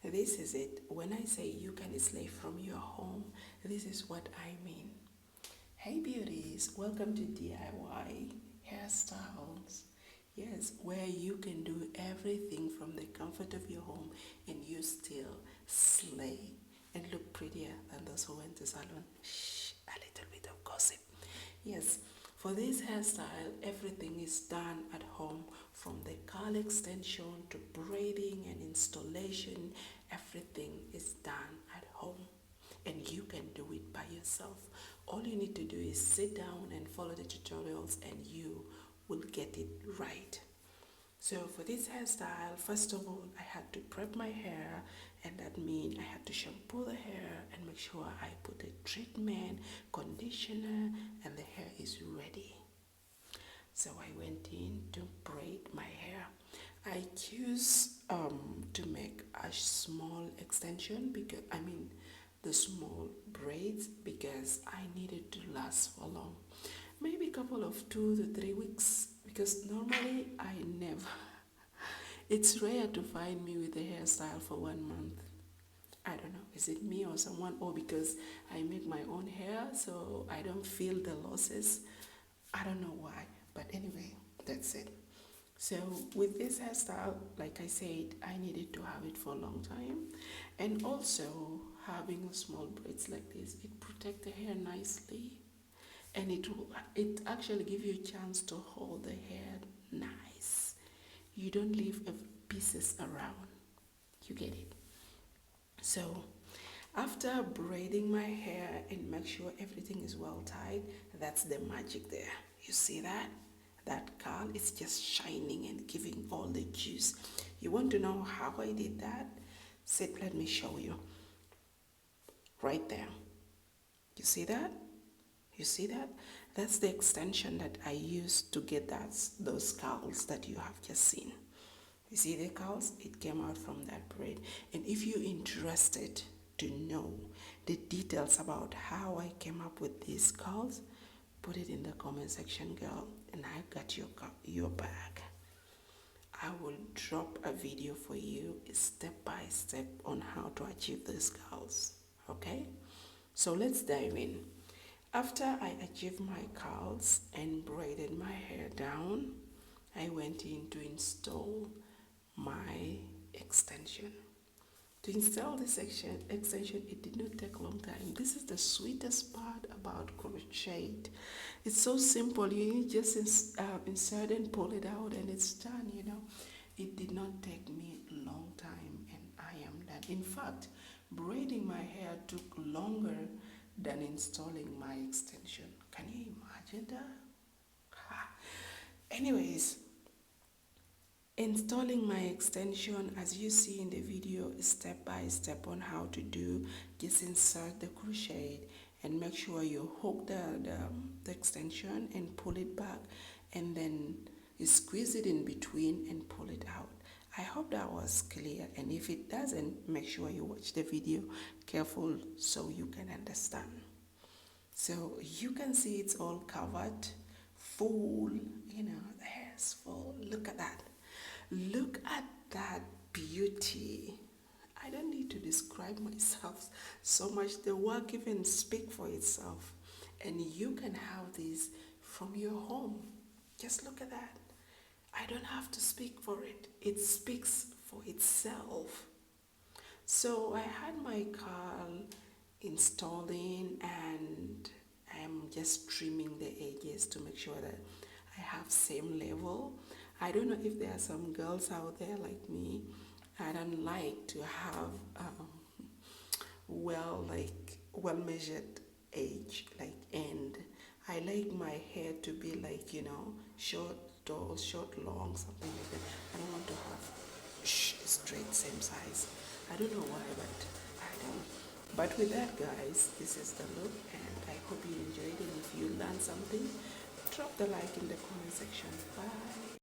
This is it. When I say you can slave from your home, this is what I mean. Hey beauties, welcome to DIY Hairstyles. Yes, where you can do everything from the comfort of your home and you still slay and look prettier than those who went to salon. Shh, a little bit of gossip. Yes, for this hairstyle, everything is done at home from the curl extension to braiding and installation. Everything is done at home and you can do it by yourself. All you need to do is sit down and follow the tutorials and you will get it right. So for this hairstyle, first of all, I had to prep my hair, and that means I had to shampoo the hair and make sure I put a treatment, conditioner, and the hair is ready. So I went in to braid my hair. I choose to make a small extension because the small braids because I needed to last for long, maybe a couple of 2 to 3 weeks, because normally I never. It's rare to find me with a hairstyle for 1 month. I don't know, is it me or someone, or because I make my own hair so I don't feel the losses? I don't know why, but anyway, that's it. So with this hairstyle, like I said, I needed to have it for a long time, and also having a small braids like this, it protects the hair nicely, and it actually give you a chance to hold the hair nice. You don't leave pieces around. You get it? So after braiding my hair and make sure everything is well tied, that's the magic there. You see that? That curl is just shining and giving all the juice. You want to know how I did that? Sit, let me show you. Right there. You see that? You see that? That's the extension that I used to get those curls that you have just seen. You see the curls? It came out from that braid. And if you're interested to know the details about how I came up with these curls, put it in the comment section, girl, and I got your back. I will drop a video for you step by step on how to achieve these curls. Okay? So let's dive in. After I achieved my curls and braided my hair down, I went in to install my extension. To install this extension, it did not take a long time. This is the sweetest part about crochet. It's so simple. You just insert and pull it out and it's done, you know. It did not take me a long time and I am done. In fact, braiding my hair took longer than installing my extension. Can you imagine that? Anyways, installing my extension, as you see in the video, step by step on how to do. Just insert the crochet and make sure you hook the extension and pull it back, and then you squeeze it in between and pull it out. I hope that was clear, and if it doesn't, make sure you watch the video careful so you can understand. So you can see it's all covered, full, you know, the hair is full. Look at that. Look at that beauty. I don't need to describe myself so much. The work even speaks for itself. And you can have this from your home. Just look at that. I don't have to speak for it. It speaks for itself. So I had my curl installing and I'm just trimming the edges to make sure that I have same level. I don't know if there are some girls out there like me. I don't like to have well measured edge, like end. I like my hair to be like, you know, short, tall, short, long, something like that. I don't want to have straight same size. I don't know why, but I don't. But with that, guys, this is the look, and I hope you enjoyed it. If you learned something, drop the like in the comment section. Bye.